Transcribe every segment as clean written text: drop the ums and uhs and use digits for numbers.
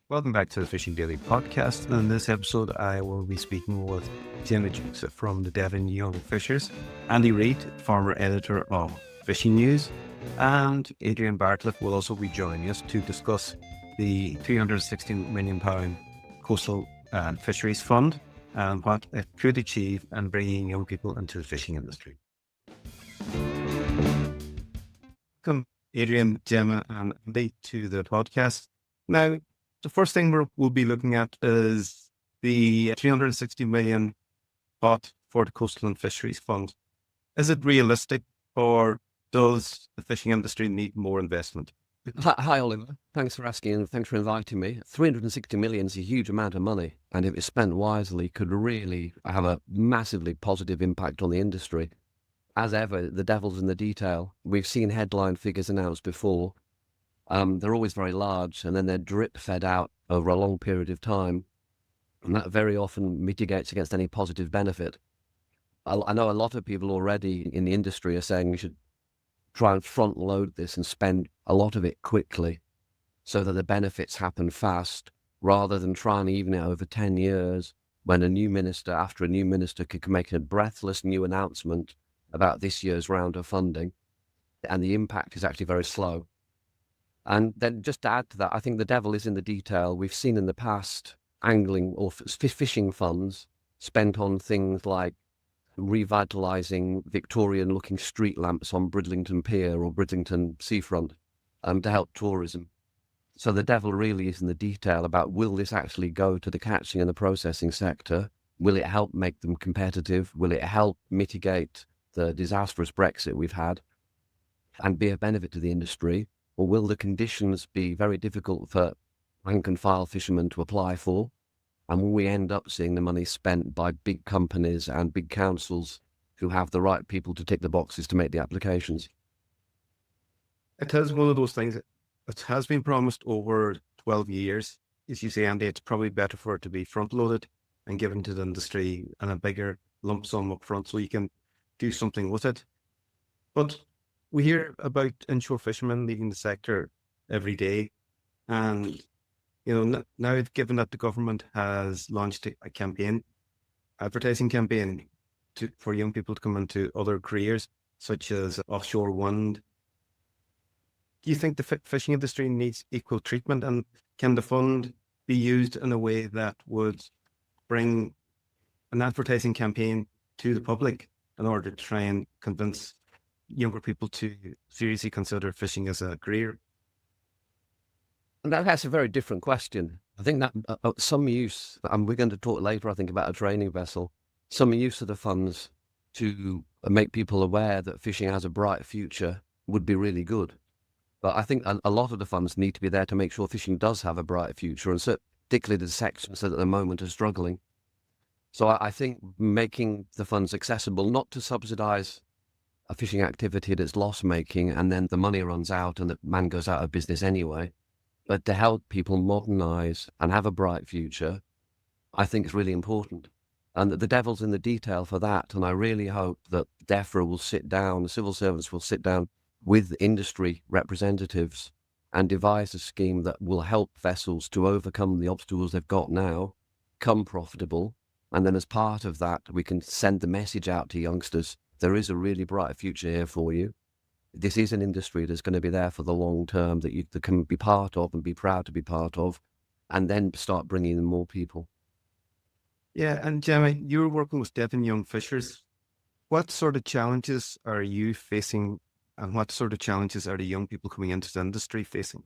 Welcome back to the Fishing Daily podcast. And in this episode, I will be speaking with Jemma Jewkes from the Devon Young Fishers, Andy Reid, former editor of Fishing News, and Adrian Bartlett will also be joining us to discuss the £316 million Coastal and Fisheries Fund and what it could achieve in bringing young people into the fishing industry. Welcome, Adrian, Jemma, and Andy to the podcast. Now, the first thing we'll be looking at is the 360 million pot for the Coastal and Fisheries Fund. Is it realistic, or does the fishing industry need more investment? Hi, Oliver. Thanks for asking and thanks for inviting me. 360 million is a huge amount of money, and if it's spent wisely, could really have a massively positive impact on the industry. As ever, the devil's in the detail. We've seen headline figures announced before. They're always very large, and then they're drip fed out over a long period of time, and that very often mitigates against any positive benefit. I know a lot of people already in the industry are saying we should try and front load this and spend a lot of it quickly so that the benefits happen fast, rather than try and even it over 10 years when a new minister after a new minister could make a breathless new announcement about this year's round of funding, and the impact is actually very slow. And then just to add to that, I think the devil is in the detail. We've seen in the past angling or fishing funds spent on things like revitalising Victorian-looking street lamps on Bridlington Pier or Bridlington Seafront to help tourism. So the devil really is in the detail about, will this actually go to the catching and the processing sector? Will it help make them competitive? Will it help mitigate the disastrous Brexit we've had and be a benefit to the industry? Or will the conditions be very difficult for rank and file fishermen to apply for? And will we end up seeing the money spent by big companies and big councils who have the right people to tick the boxes to make the applications? It is one of those things that has been promised over 12 years. As you say, Andy, it's probably better for it to be front-loaded and given to the industry and a bigger lump sum up front so you can do something with it. But we hear about inshore fishermen leaving the sector every day. And, now given that the government has launched a campaign, advertising campaign for young people to come into other careers, such as offshore wind, do you think the fishing industry needs equal treatment? And can the fund be used in a way that would bring an advertising campaign to the public in order to try and convince younger people to seriously consider fishing as a career? And that's a very different question. I think that some use, and we're going to talk later, I think, about a training vessel, some use of the funds to make people aware that fishing has a bright future would be really good. But I think a lot of the funds need to be there to make sure fishing does have a bright future, and particularly the sections that at the moment are struggling. So I think making the funds accessible, not to subsidise a fishing activity that's loss-making and then the money runs out and the man goes out of business anyway, but to help people modernise and have a bright future, I think is really important. And the devil's in the detail for that, and I really hope that DEFRA will sit down, the civil servants will sit down with industry representatives and devise a scheme that will help vessels to overcome the obstacles they've got now, become profitable, and then as part of that, we can send the message out to youngsters: there is a really bright future here for you. This is an industry that's going to be there for the long term, that you can be part of and be proud to be part of, and then start bringing in more people. Yeah, and Jemma, you're working with Devon Young Fishers. What sort of challenges are you facing, and what sort of challenges are the young people coming into the industry facing?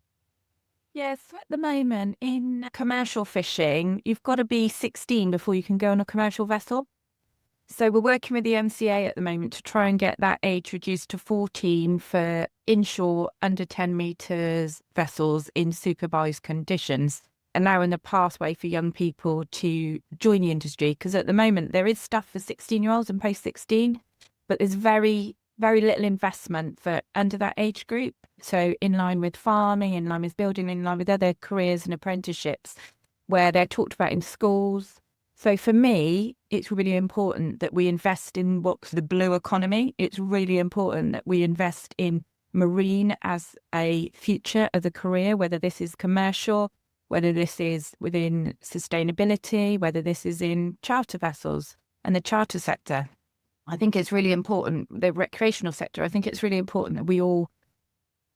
Yes, so at the moment in commercial fishing, you've got to be 16 before you can go on a commercial vessel. So we're working with the MCA at the moment to try and get that age reduced to 14 for inshore under 10 metres vessels in supervised conditions, allowing a pathway for young people to join the industry. Because at the moment there is stuff for 16-year-olds and post-16, but there's very little investment for under that age group. So in line with farming, in line with building, in line with other careers and apprenticeships where they're talked about in schools. So for me, it's really important that we invest in what's the blue economy. It's really important that we invest in marine as a future of the career, whether this is commercial, whether this is within sustainability, whether this is in charter vessels and the charter sector. I think it's really important, the recreational sector, I think it's really important that we all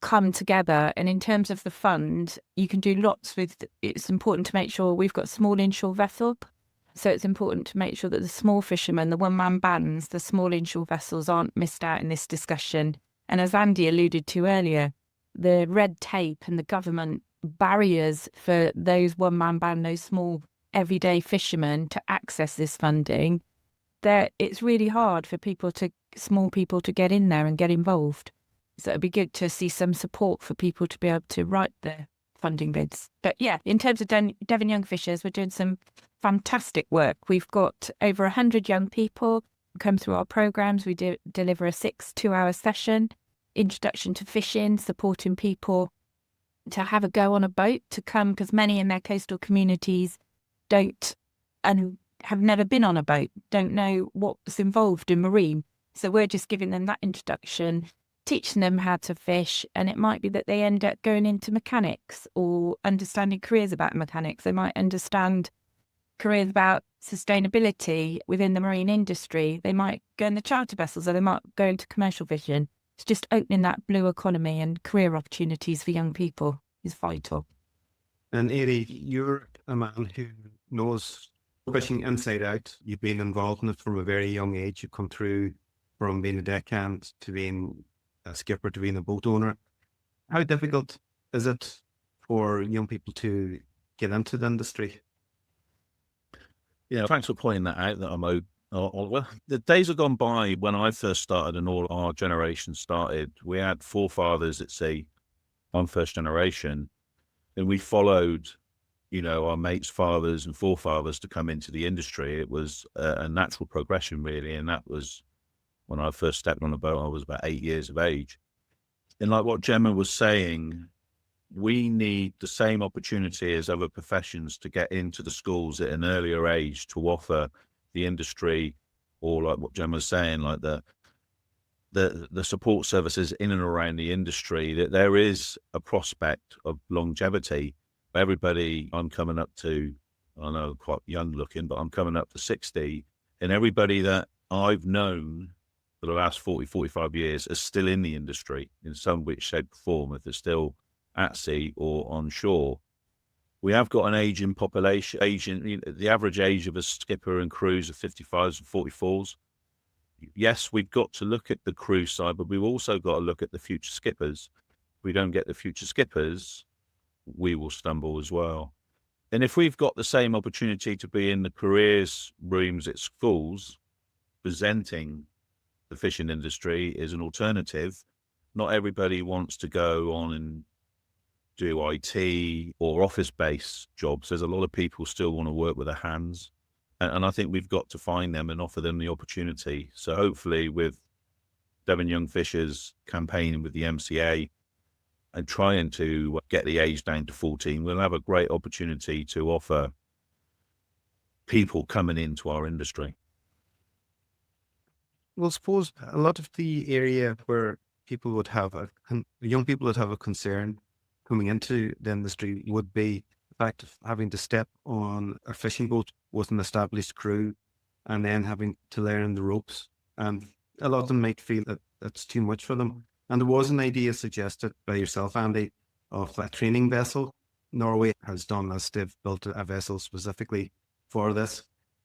come together. And in terms of the fund, you can do lots with, it's important to make sure we've got a small inshore vessel. So it's important to make sure that the small fishermen, the one-man bands, the small inshore vessels aren't missed out in this discussion. And as Andy alluded to earlier, the red tape and the government barriers for those one-man band, those small everyday fishermen to access this funding, it's really hard for small people to get in there and get involved. So it'd be good to see some support for people to be able to write their funding bids. But yeah, in terms of Devon Young Fishers, we're doing some fantastic work. We've got over 100 young people who come through our programs. We deliver a 2-hour session, introduction to fishing, supporting people to have a go on a boat, to come, because many in their coastal communities don't and have never been on a boat, don't know what's involved in marine. So we're just giving them that introduction, teaching them how to fish, and it might be that they end up going into mechanics or understanding careers about mechanics. They might understand careers about sustainability within the marine industry. They might go in the charter vessels, or they might go into commercial fishing. It's just opening that blue economy and career opportunities for young people is vital. And Eddie, you're a man who knows fishing inside out. You've been involved in it from a very young age. You've come through from being a deckhand to being a skipper to being a boat owner. How difficult is it for young people to get into the industry? Yeah, thanks for pointing that out, that I'm Oliver. The days have gone by when I first started and all our generation started. We had forefathers at sea, I'm first generation, and we followed, our mates' fathers and forefathers to come into the industry. It was a natural progression, really, and that was when I first stepped on a boat. I was about 8 years of age. And like what Jemma was saying, we need the same opportunity as other professions to get into the schools at an earlier age to offer the industry, or like what Jemma was saying, like the support services in and around the industry, that there is a prospect of longevity. Everybody, I'm coming up to, I know quite young looking, but I'm coming up to 60, and everybody that I've known for the last 40, 45 years is still in the industry in some which shape or form, if they're still at sea or on shore. We have got an aging population. The average age of a skipper and crews are 55s and 44s. Yes, we've got to look at the crew side, but we've also got to look at the future skippers. If we don't get the future skippers, we will stumble as well. And if we've got the same opportunity to be in the careers rooms at schools, presenting the fishing industry as an alternative, not everybody wants to go on and do IT or office-based jobs. There's a lot of people still want to work with their hands. And I think we've got to find them and offer them the opportunity. So hopefully with Devon Young Fishers campaigning with the MCA and trying to get the age down to 14, we'll have a great opportunity to offer people coming into our industry. Well, suppose a lot of the area where people would have young people would have a concern coming into the industry would be the fact of having to step on a fishing boat with an established crew and then having to learn the ropes. And a lot of them might feel that that's too much for them. And there was an idea suggested by yourself, Andy, of a training vessel. Norway has done this. They've built a vessel specifically for this.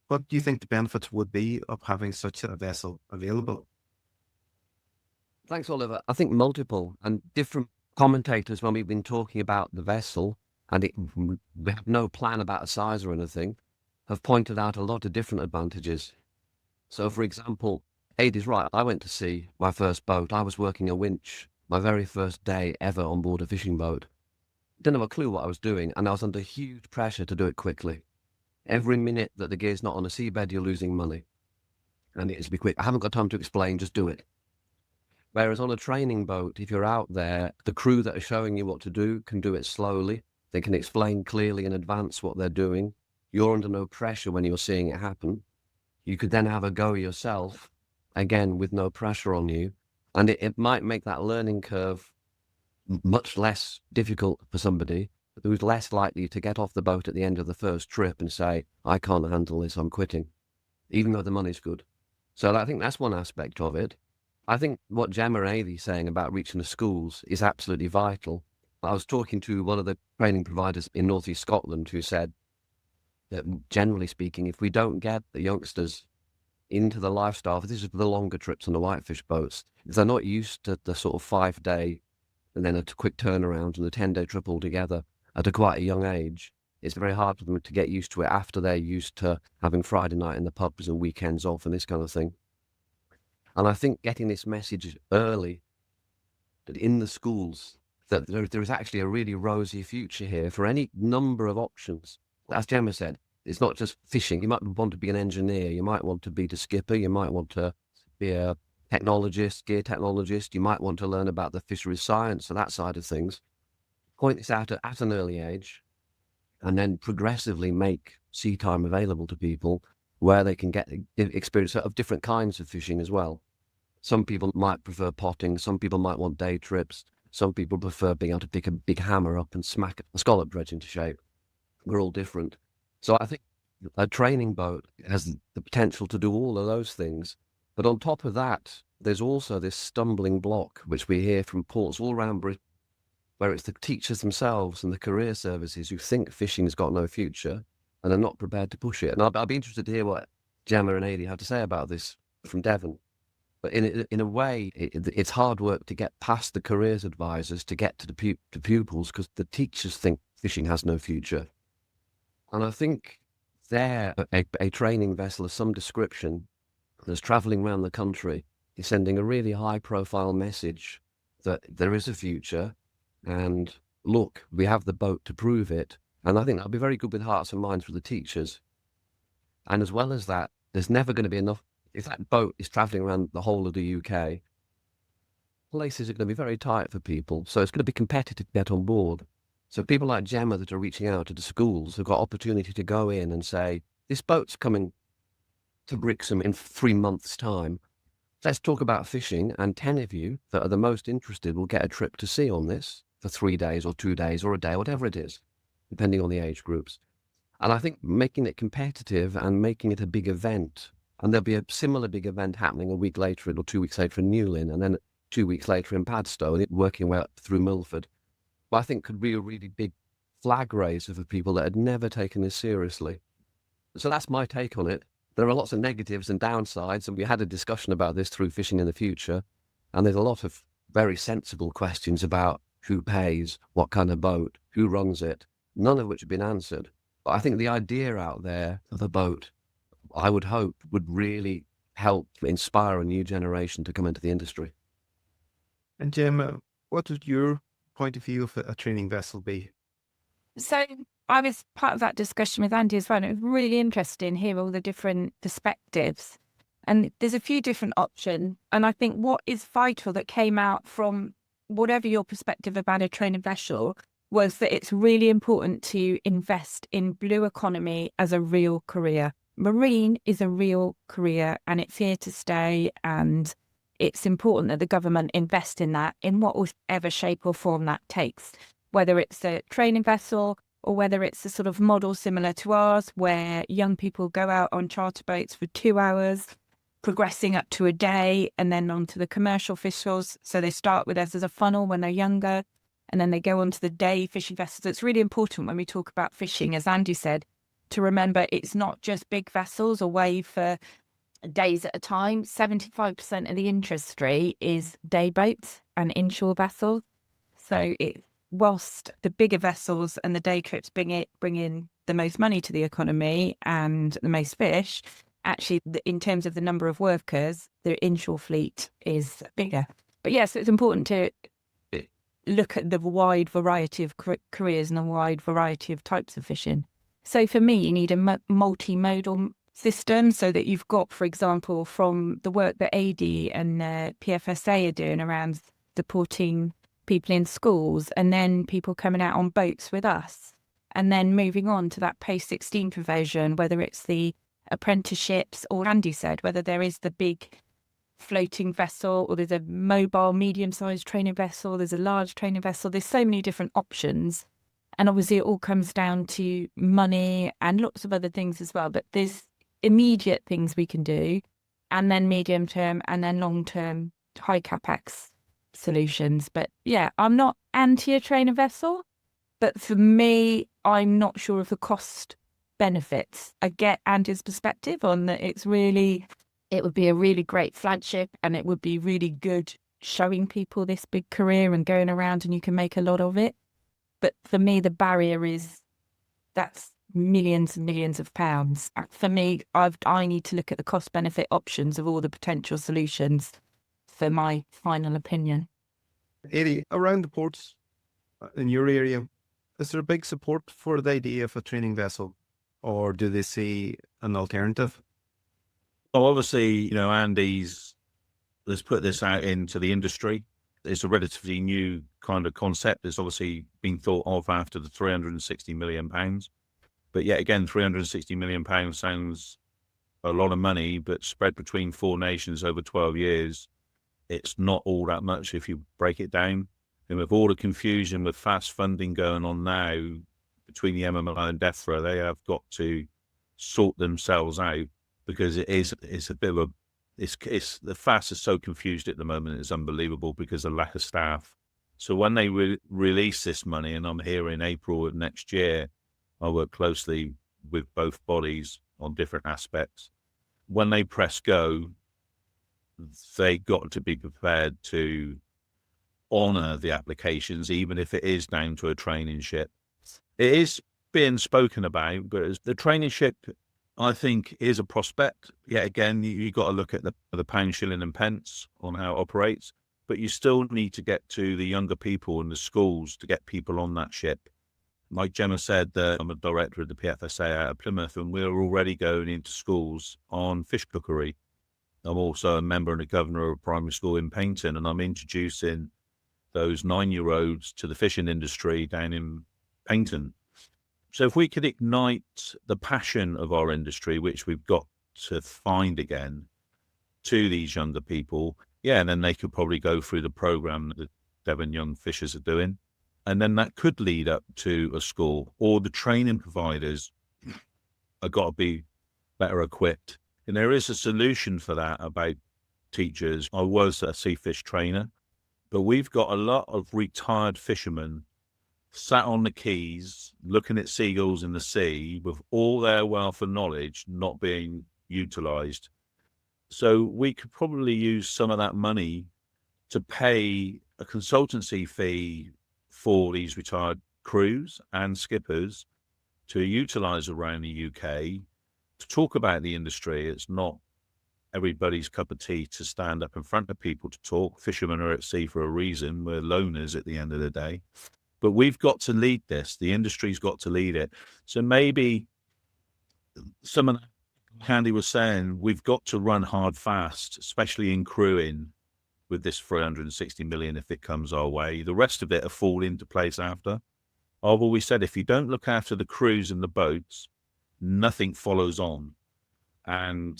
What do you think the benefits would be of having such a vessel available? Thanks, Oliver. I think multiple and different commentators, when we've been talking about the vessel, and we have no plan about a size or anything, have pointed out a lot of different advantages. So, for example, Aidy's right. I went to sea, my first boat. I was working a winch, my very first day ever on board a fishing boat. Didn't have a clue what I was doing, and I was under huge pressure to do it quickly. Every minute that the gear's not on a seabed, you're losing money. And it is to be quick. I haven't got time to explain, just do it. Whereas on a training boat, if you're out there, the crew that are showing you what to do can do it slowly. They can explain clearly in advance what they're doing. You're under no pressure when you're seeing it happen. You could then have a go yourself, again, with no pressure on you. And it might make that learning curve much less difficult for somebody. who's less likely to get off the boat at the end of the first trip and say, I can't handle this, I'm quitting, even though the money's good. So I think that's one aspect of it. I think what Jemma and Ailey's saying about reaching the schools is absolutely vital. I was talking to one of the training providers in North East Scotland who said that, generally speaking, if we don't get the youngsters into the lifestyle, this is for the longer trips on the whitefish boats, if they're not used to the sort of 5-day and then a quick turnaround and the 10-day trip altogether at quite a young age, it's very hard for them to get used to it after they're used to having Friday night in the pubs and weekends off and this kind of thing. And I think getting this message early, that in the schools, that there is actually a really rosy future here for any number of options. As Jemma said, it's not just fishing. You might want to be an engineer. You might want to be the skipper. You might want to be a technologist, gear technologist. You might want to learn about the fisheries science and that side of things. Point this out at an early age, and then progressively make sea time available to people where they can get experience of different kinds of fishing as well. Some people might prefer potting. Some people might want day trips. Some people prefer being able to pick a big hammer up and smack a scallop dredge into shape. We're all different. So I think a training boat has the potential to do all of those things. But on top of that, there's also this stumbling block, which we hear from ports all around Britain, where it's the teachers themselves and the career services who think fishing has got no future and are not prepared to push it. And I'll be interested to hear what Jemma and Ailey have to say about this from Devon. But in a way, it's hard work to get past the careers advisors to get to the pupils, because the teachers think fishing has no future. And I think a training vessel of some description that's travelling around the country is sending a really high-profile message that there is a future, and look, we have the boat to prove it. And I think that'll be very good with hearts and minds for the teachers. And as well as that, there's never going to be enough. If that boat is travelling around the whole of the UK, places are going to be very tight for people. So it's going to be competitive to get on board. So people like Jemma that are reaching out to the schools have got opportunity to go in and say, this boat's coming to Brixham in 3 months' time. Let's talk about fishing, and 10 of you that are the most interested will get a trip to sea on this for 3 days or 2 days or a day, whatever it is, depending on the age groups. And I think making it competitive and making it a big event, and there'll be a similar big event happening a week later or 2 weeks later in Newlyn, and then 2 weeks later in Padstow, and working way up through Milford, I think could be a really big flag raiser for people that had never taken this seriously. So that's my take on it. There are lots of negatives and downsides, and we had a discussion about this through Fishing in the Future, and there's a lot of very sensible questions about who pays, what kind of boat, who runs it, none of which have been answered. But I think the idea out there of a boat, I would hope, would really help inspire a new generation to come into the industry. And Jemma, what would your point of view of a training vessel be? So I was part of that discussion with Andy as well. And it was really interesting to hear all the different perspectives. And there's a few different options. And I think what is vital that came out from whatever your perspective about a training vessel was that it's really important to invest in blue economy as a real career. Marine is a real career and it's here to stay. And it's important that the government invest in that in whatever shape or form that takes, whether it's a training vessel or whether it's a sort of model similar to ours where young people go out on charter boats for 2 hours, progressing up to a day and then on to the commercial vessels. So they start with us as a funnel when they're younger and then they go on to the day fishing vessels. It's really important when we talk about fishing, as Andy said, to remember it's not just big vessels away for days at a time. 75% of the industry is day boats and inshore vessels. So whilst the bigger vessels and the day trips bring in the most money to the economy and the most fish, actually, in terms of the number of workers, the inshore fleet is bigger. But yes, it's important to look at the wide variety of careers and a wide variety of types of fishing. So for me, you need a multimodal system so that you've got, for example, from the work that AD and PFSA are doing around supporting people in schools and then people coming out on boats with us and then moving on to that post-16 provision, whether it's the apprenticeships or Andy said, whether there is the big floating vessel or there's a mobile medium-sized training vessel, there's a large training vessel, there's so many different options. And obviously it all comes down to money and lots of other things as well. But there's immediate things we can do, and then medium term, and then long term high capex solutions. But yeah, I'm not anti a trainer vessel, but for me, I'm not sure of the cost benefits. I get Andy's perspective on that. It would be a really great flagship, and it would be really good showing people this big career and going around, and you can make a lot of it. But for me, the barrier is that's millions and millions of pounds. For me, I need to look at the cost benefit options of all the potential solutions for my final opinion. Eddie, around the ports in your area, is there a big support for the idea of a training vessel, or do they see an alternative? Well, obviously, Andy's, let's put this out into the industry. It's a relatively new kind of concept. It's obviously been thought of after the £360 million. But yet again, £360 million sounds a lot of money, but spread between 4 nations over 12 years, it's not all that much if you break it down. And with all the confusion with fast funding going on now between the MMLI and DEFRA, they have got to sort themselves out, because it's a bit of a, it's the FAS is so confused at the moment. It's unbelievable because of lack of staff. So when they release this money, and I'm here in April of next year, I work closely with both bodies on different aspects. When they press go, they got to be prepared to honour the applications, even if it is down to a training ship. It is being spoken about, but as the training ship, I think, is a prospect. Yet again, you got to look at the pound, shilling and pence on how it operates, but you still need to get to the younger people in the schools to get people on that ship. Like Jemma said, I'm a director of the PFSA out of Plymouth, and we're already going into schools on fish cookery. I'm also a member and a governor of a primary school in Paignton, and I'm introducing those 9-year-olds to the fishing industry down in Paignton. So if we could ignite the passion of our industry, which we've got to find again, to these younger people, and then they could probably go through the program that Devon Young Fishers are doing. And then that could lead up to a school, or the training providers have got to be better equipped. And there is a solution for that about teachers. I was a sea fish trainer, but we've got a lot of retired fishermen sat on the quays looking at seagulls in the sea with all their wealth of knowledge not being utilised. So we could probably use some of that money to pay a consultancy fee for these retired crews and skippers to utilise around the UK to talk about the industry. It's not everybody's cup of tea to stand up in front of people to talk. Fishermen are at sea for a reason. We're loners at the end of the day. But we've got to lead this. The industry's got to lead it. So maybe someone, Candy was saying, we've got to run hard fast, especially in crewing, with this 360 million if it comes our way. The rest of it will fall into place after. I've always said, if you don't look after the crews and the boats, nothing follows on. And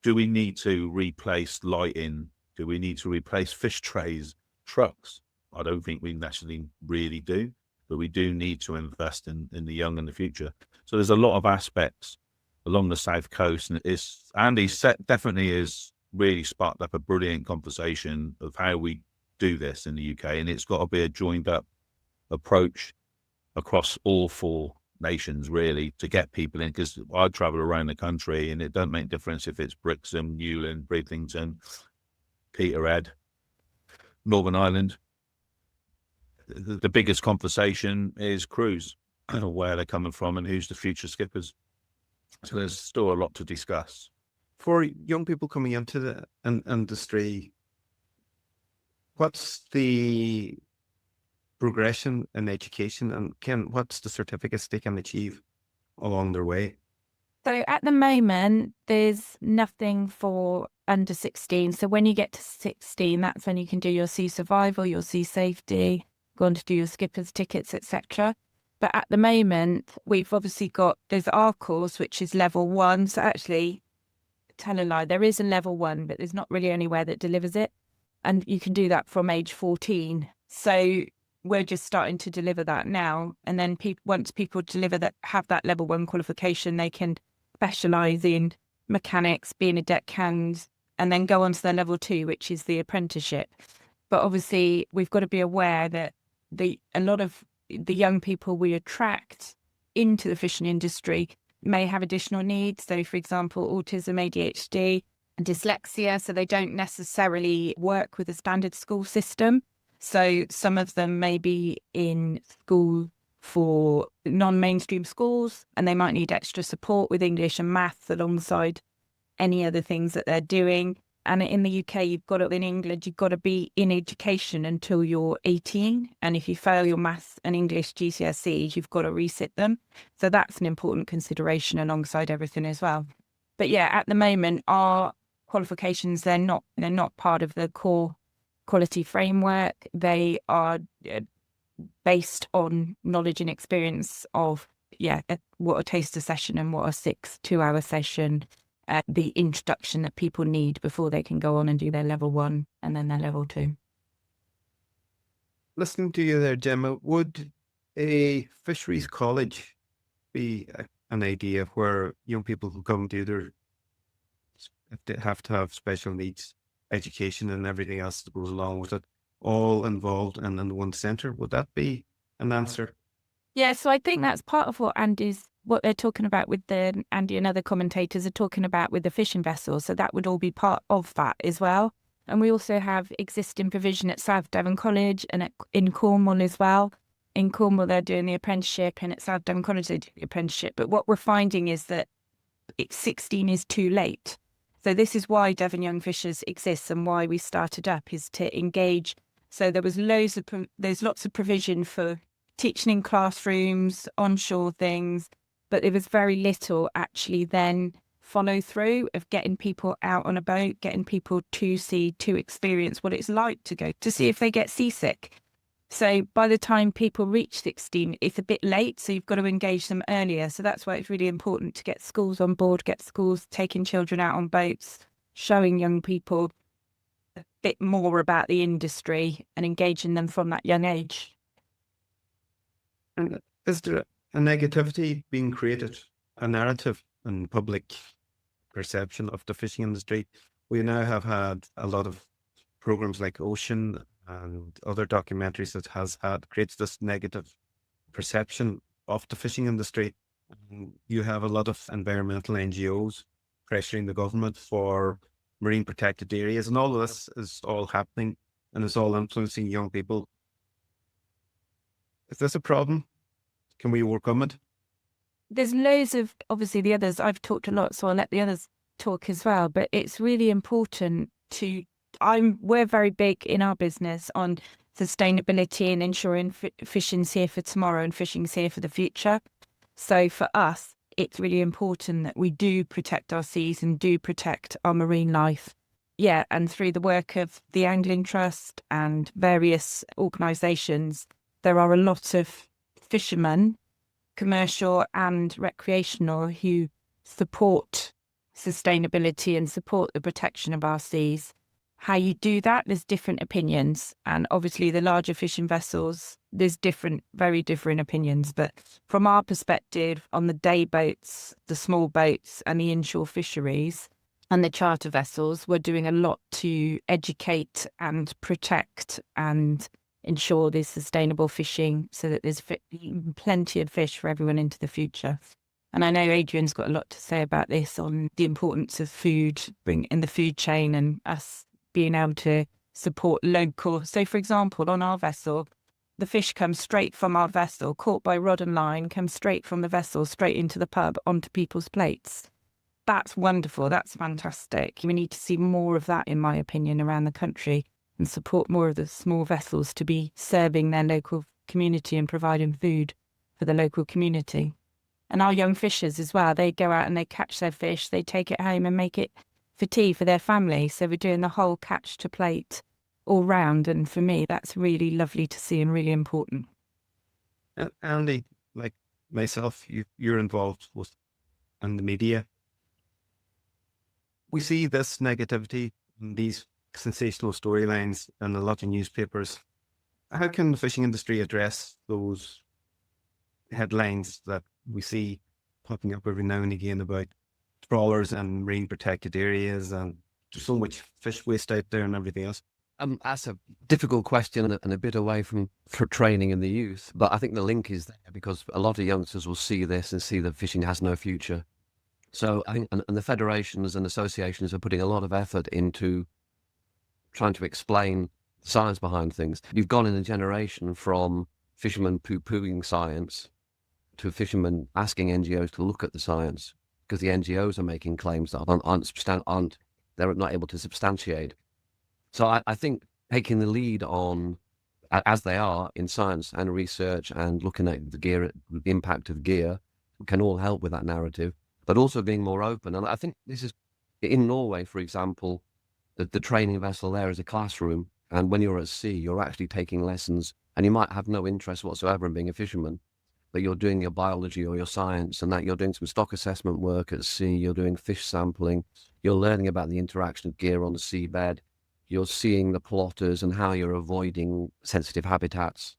do we need to replace lighting? Do we need to replace fish trays, trucks? I don't think we naturally really do, but we do need to invest in the young and the future. So there's a lot of aspects along the south coast, and definitely is really sparked up a brilliant conversation of how we do this in the UK, and it's got to be a joined up approach across all 4 nations really to get people in, because I travel around the country and it doesn't make a difference if it's Brixham, Newland, Bridlington, Peterhead, Northern Ireland. The biggest conversation is crews, where they're coming from and who's the future skippers. So there's still a lot to discuss. For young people coming into the industry, what's the progression in education, and what's the certificates they can achieve along their way? So at the moment, there's nothing for under 16. So when you get to 16, that's when you can do your sea survival, your sea safety, go on to do your skipper's tickets, etc. But at the moment, we've obviously there's our course, which is level 1. So actually, tell a lie, there is a level 1, but there's not really anywhere that delivers it. And you can do that from age 14. So we're just starting to deliver that now. And then once people deliver that, have that level 1 qualification, they can specialise in mechanics, being a deckhand, and then go on to their level 2, which is the apprenticeship. But obviously, we've got to be aware that a lot of the young people we attract into the fishing industry may have additional needs. So, for example, autism, ADHD, and dyslexia. So they don't necessarily work with a standard school system. So some of them may be in school for non-mainstream schools, and they might need extra support with English and maths alongside any other things that they're doing. And in the UK, in England, you've got to be in education until you're 18. And if you fail your maths and English GCSEs, you've got to resit them. So that's an important consideration alongside everything as well. But yeah, at the moment, our qualifications, they're not part of the core quality framework. They are based on knowledge and experience of, what a taster session and what a 2-hour session, the introduction that people need before they can go on and do their level 1 and then their level 2. Listening to you there, Jemma, would a fisheries college be an idea where young people can come do their, if they have to have special needs education and everything else that goes along with it, all involved and in one centre? Would that be an answer? Yeah, so I think that's part of what they're talking about with Andy and other commentators are talking about with the fishing vessels. So that would all be part of that as well. And we also have existing provision at South Devon College and in Cornwall as well. In Cornwall, they're doing the apprenticeship, and at South Devon College, they do the apprenticeship. But what we're finding is that 16 is too late. So this is why Devon Young Fishers exists and why we started up, is to engage. So there's lots of provision for teaching in classrooms, onshore things, but there was very little actually then follow through of getting people out on a boat, getting people to experience what it's like to go, to see if they get seasick. So by the time people reach 16, it's a bit late. So you've got to engage them earlier. So that's why it's really important to get schools on board, get schools taking children out on boats, showing young people a bit more about the industry and engaging them from that young age. And is there a negativity being created, a narrative in public perception of the fishing industry? We now have had a lot of programs like Ocean and other documentaries that creates this negative perception of the fishing industry. You have a lot of environmental NGOs pressuring the government for marine protected areas, and all of this is all happening and it's all influencing young people. Is this a problem? Can we overcome it? There's loads of, obviously the others, I've talked a lot, so I'll let the others talk as well, but it's really important we're very big in our business on sustainability and ensuring fishing's here for tomorrow and fishing's here for the future. So for us, it's really important that we do protect our seas and do protect our marine life. Yeah, and through the work of the Angling Trust and various organisations, there are a lot of fishermen, commercial and recreational, who support sustainability and support the protection of our seas. How you do that, there's different opinions. And obviously the larger fishing vessels, there's very different opinions. But from our perspective, on the day boats, the small boats and the inshore fisheries and the charter vessels, we're doing a lot to educate and protect and ensure there's sustainable fishing so that there's plenty of fish for everyone into the future. And I know Adrian's got a lot to say about this, on the importance of food in the food chain and us being able to support local. So, for example, on our vessel, the fish comes straight from our vessel, caught by rod and line, comes straight from the vessel, straight into the pub, onto people's plates. That's wonderful. That's fantastic. We need to see more of that, in my opinion, around the country, and support more of the small vessels to be serving their local community and providing food for the local community. And our young fishers as well, they go out and they catch their fish, they take it home and make it for tea for their family. So we're doing the whole catch to plate all round. And for me, that's really lovely to see and really important. And Andy, like myself, you're involved in the media. We see this negativity, these sensational storylines in a lot of newspapers How can the fishing industry address those headlines that we see popping up every now and again about trawlers and marine protected areas, and there's so much fish waste out there and everything else? That's a difficult question and a bit away from for training in the youth. But I think the link is there because a lot of youngsters will see this and see that fishing has no future. So I think, and the federations and associations are putting a lot of effort into trying to explain the science behind things. You've gone in a generation from fishermen poo-pooing science to fishermen asking NGOs to look at the science because the NGOs are making claims that they're not able to substantiate. So I think taking the lead on, as they are in science and research and looking at the impact of gear, can all help with that narrative, but also being more open. And I think this is, in Norway, for example, the training vessel there is a classroom. And when you're at sea, you're actually taking lessons and you might have no interest whatsoever in being a fisherman, but you're doing your biology or your science and that you're doing some stock assessment work at sea, you're doing fish sampling, you're learning about the interaction of gear on the seabed, you're seeing the plotters and how you're avoiding sensitive habitats.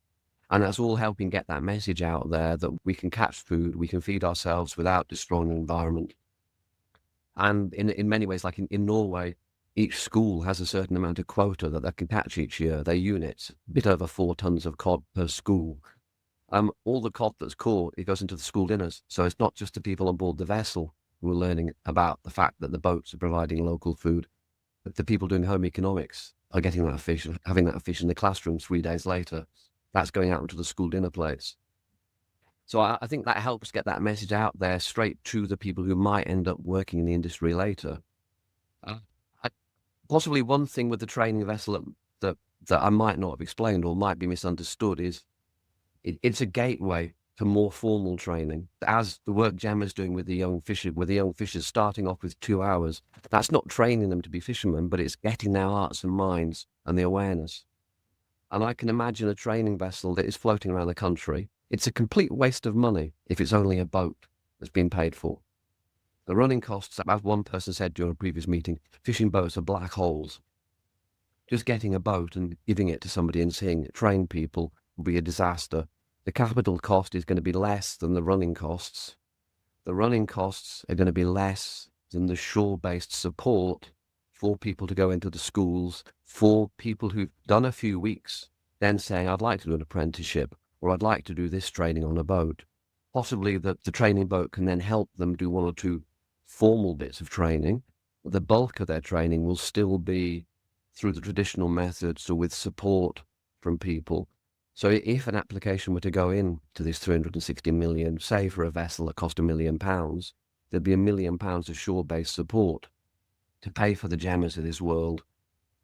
And that's all helping get that message out there that we can catch food, we can feed ourselves without destroying the environment. And in many ways, like in Norway, each school has a certain amount of quota that they can catch each year. Their units, a bit over 4 tons of cod per school. All the cod that's caught, it goes into the school dinners. So it's not just the people on board the vessel who are learning about the fact that the boats are providing local food, but the people doing home economics are getting that fish, having that fish in the classroom 3 days later. That's going out into the school dinner plates. So I think that helps get that message out there straight to the people who might end up working in the industry later. Possibly one thing with the training vessel that I might not have explained or might be misunderstood is it's a gateway to more formal training. As the work Jemma's doing with the young fishers, starting off with 2 hours, that's not training them to be fishermen, but it's getting their hearts and minds and the awareness. And I can imagine a training vessel that is floating around the country. It's a complete waste of money if it's only a boat that's been paid for. The running costs, as one person said during a previous meeting, fishing boats are black holes. Just getting a boat and giving it to somebody and seeing it train people will be a disaster. The capital cost is going to be less than the running costs. The running costs are going to be less than the shore-based support for people to go into the schools, for people who've done a few weeks, then saying, I'd like to do an apprenticeship, or I'd like to do this training on a boat. Possibly the training boat can then help them do 1 or 2 formal bits of training. The bulk of their training will still be through the traditional methods or with support from people. So if an application were to go in to this 360 million, say for a vessel that cost £1 million, there'd be £1 million of shore-based support to pay for the Gemmas of this world,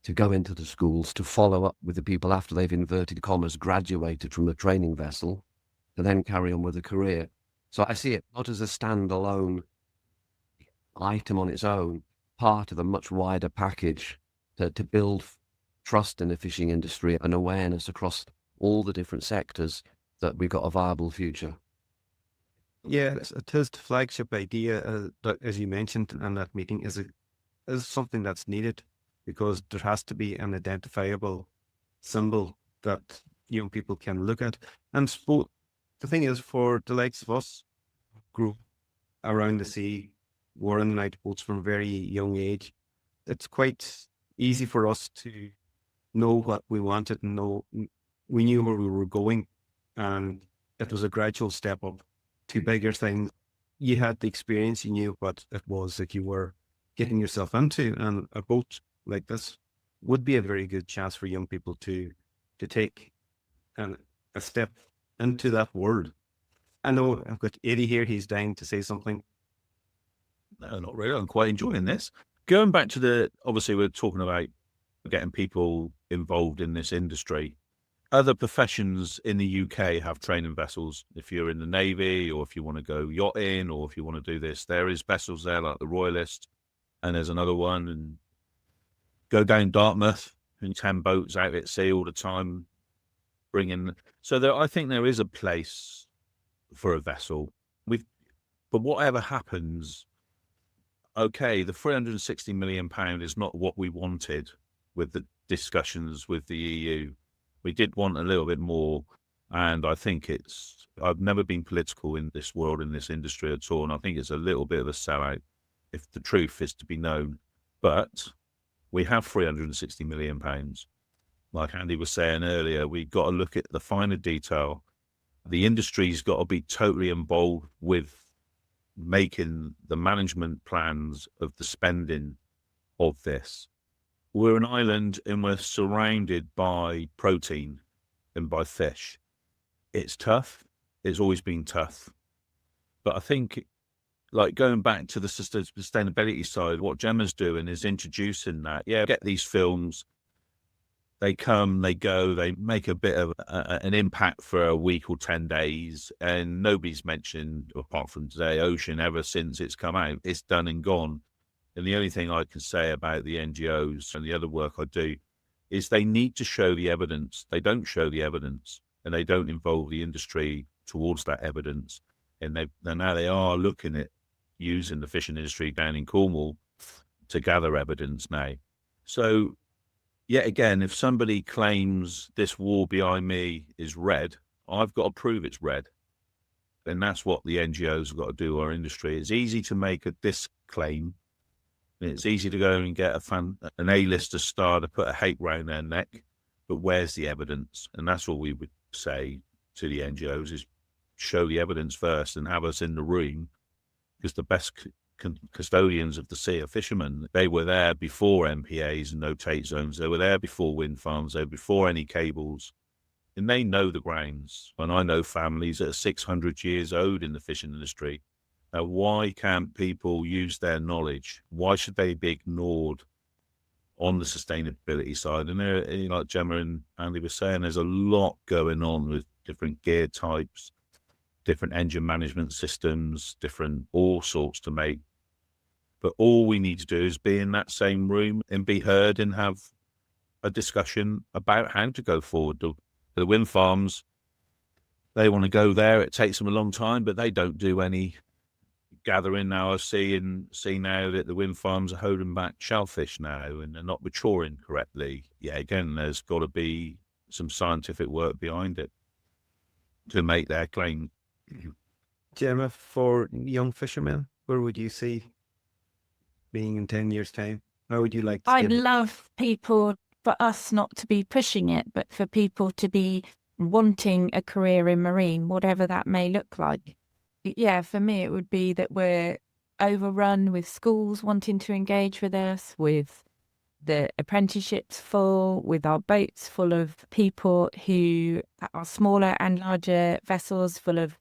to go into the schools, to follow up with the people after they've, inverted commas, graduated from the training vessel, to then carry on with a career. So I see it not as a standalone item on its own, part of a much wider package to build trust in the fishing industry and awareness across all the different sectors that we've got a viable future. Yeah, it is the flagship idea, that, as you mentioned in that meeting, is something that's needed because there has to be an identifiable symbol that young people can look at. And the thing is, for the likes of us, grew around the sea, were in and out boats from a very young age, it's quite easy for us to know what we wanted and know we knew where we were going, and it was a gradual step up to bigger things. You had the experience, you knew what it was that you were getting yourself into, and a boat like this would be a very good chance for young people to take a step into that world. I know I've got Eddie here, he's dying to say something. No, not really. I'm quite enjoying this. Going back to obviously we're talking about getting people involved in this industry. Other professions in the UK have training vessels. If you're in the Navy or if you want to go yachting or if you want to do this, there is vessels there like the Royalist, and there's another one, and go down Dartmouth and 10 boats out at sea all the time, I think there is a place for a vessel. But whatever happens, okay, the £360 million is not what we wanted with the discussions with the EU. We did want a little bit more, and I think I've never been political in this world, in this industry at all, and I think it's a little bit of a sellout if the truth is to be known. But we have £360 million. Like Andy was saying earlier, we've got to look at the finer detail. The industry's got to be totally involved with making the management plans of the spending of this. We're an island and we're surrounded by protein and by fish. It's tough. It's always been tough. But I think, like, going back to the sustainability side, what Gemma's doing is introducing that. Yeah, get these films. They come, they go, they make a bit of an impact for a week or 10 days, and nobody's mentioned, apart from today, ocean ever since it's come out. It's done and gone. And the only thing I can say about the NGOs and the other work I do is they need to show the evidence. They don't show the evidence, and they don't involve the industry towards that evidence. And now they are looking at using the fishing industry down in Cornwall to gather evidence now. So, yet again, if somebody claims this wall behind me is red, I've got to prove it's red. And that's what the NGOs have got to do, our industry. It's easy to make a disc claim. It's easy to go and get an A-lister star to put a hate round their neck, but where's the evidence? And that's what we would say to the NGOs is show the evidence first and have us in the room, because the best custodians of the sea are fishermen. They were there before MPAs and no-take zones. They were there before wind farms. They were before any cables. And they know the grounds. And I know families that are 600 years old in the fishing industry. Now, why can't people use their knowledge? Why should they be ignored on the sustainability side? And there, like Jemma and Andy were saying, there's a lot going on with different gear types, different engine management systems, different all sorts to make. But all we need to do is be in that same room and be heard and have a discussion about how to go forward. The wind farms, they want to go there. It takes them a long time, but they don't do any gathering now. I see now that the wind farms are holding back shellfish now and they're not maturing correctly. Yeah, again, there's got to be some scientific work behind it to make their claim. Jemma, for young fishermen, where would you see being in 10 years' time? How would you like to I'd love for us not to be pushing it, but for people to be wanting a career in marine, whatever that may look like. Yeah, for me, it would be that we're overrun with schools wanting to engage with us, with the apprenticeships full, with our boats full of people who are smaller and larger vessels, full of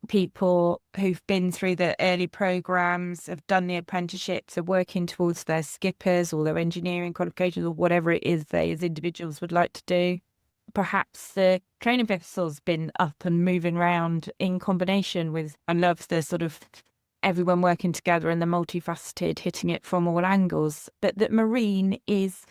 people who've been through the early programs, have done the apprenticeships, are working towards their skippers or their engineering qualifications or whatever it is they as individuals would like to do. Perhaps the training vessel's been up and moving around in combination with, I love the sort of everyone working together and the multifaceted, hitting it from all angles, but that marine is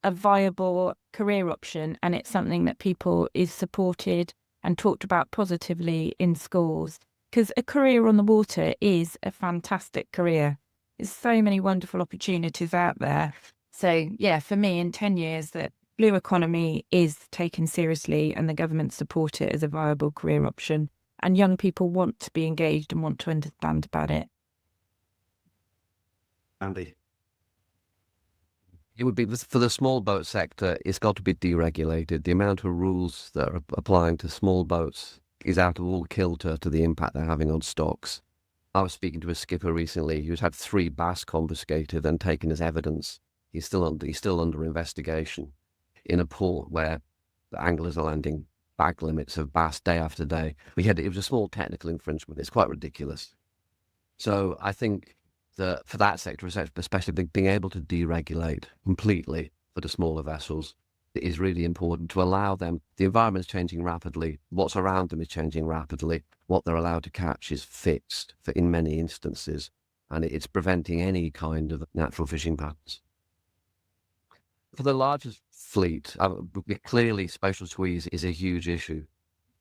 a viable career option and it's something that people is supported and talked about positively in schools, because a career on the water is a fantastic career. There's so many wonderful opportunities out there. So yeah, for me, in 10 years, that blue economy is taken seriously and the government support it as a viable career option. And young people want to be engaged and want to understand about it. Andy? It would be for the small boat sector, it's got to be deregulated. The amount of rules that are applying to small boats is out of all kilter to the impact they're having on stocks. I was speaking to a skipper recently who's had 3 bass confiscated and taken as evidence. He's still under investigation in a port where the anglers are landing bag limits of bass day after day. It was a small technical infringement. It's quite ridiculous. So I think that for that sector, especially being able to deregulate completely for the smaller vessels, it is really important to allow them. The environment's changing rapidly. What's around them is changing rapidly. What they're allowed to catch is fixed in many instances, and it's preventing any kind of natural fishing patterns. For the largest fleet, clearly special squeeze is a huge issue.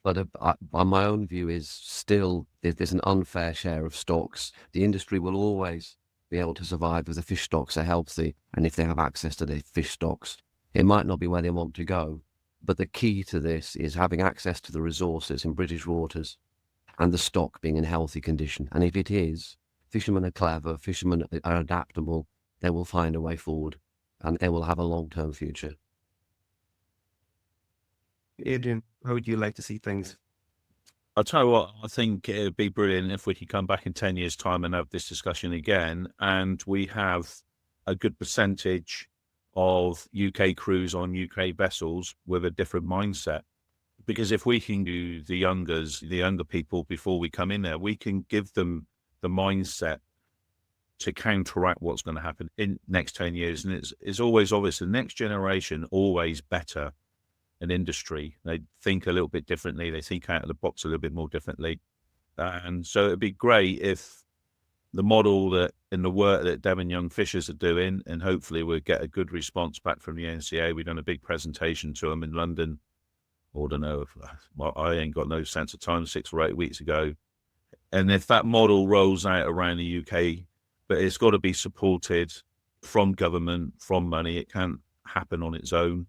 But my own view is still there's an unfair share of stocks. The industry will always be able to survive if the fish stocks are healthy and if they have access to the fish stocks. It might not be where they want to go, But the key to this is having access to the resources in British waters and the stock being in healthy condition. And if it is, fishermen are clever, fishermen are adaptable, they will find a way forward and they will have a long-term future. Adrian, how would you like to see things? I'll tell you what, I think it would be brilliant if we could come back in 10 years' time and have this discussion again, and we have a good percentage of UK crews on UK vessels with a different mindset. Because if we can do the younger people before we come in there, we can give them the mindset to counteract what's going to happen in next 10 years. And it's always obvious, the next generation always better an industry. They think a little bit differently. They think out of the box a little bit more differently. And so it'd be great if the model that in the work that Devon Young Fishers are doing, and hopefully we'll get a good response back from the NCA. We've done a big presentation to them in London. Or I don't know, well, I ain't got no sense of time, 6 or 8 weeks ago. And if that model rolls out around the UK, but it's got to be supported from government, from money. It can't happen on its own.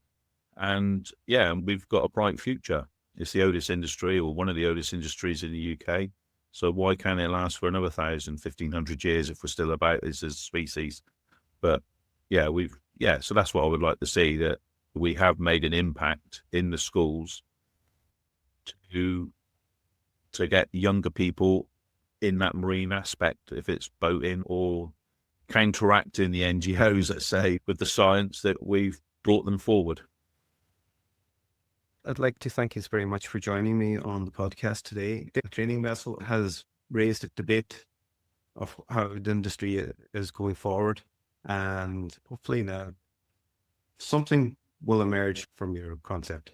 And yeah, we've got a bright future. It's the oldest industry, or one of the oldest industries in the UK. So why can't it last for another 1,000, 1,500 years if we're still about this as a species? But yeah, so that's what I would like to see, that we have made an impact in the schools to get younger people in that marine aspect, if it's boating or counteracting the NGOs, let's say, with the science that we've brought them forward. I'd like to thank you very much for joining me on the podcast today. The training vessel has raised a debate of how the industry is going forward, and hopefully now something will emerge from your concept.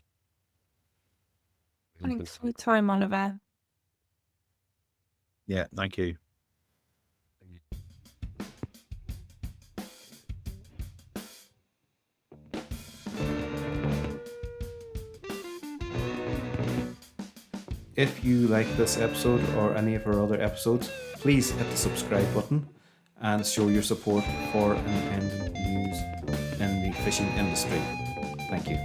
Thanks for your time, Oliver. Yeah, thank you. If you like this episode or any of our other episodes, please hit the subscribe button and show your support for independent news in the fishing industry. Thank you.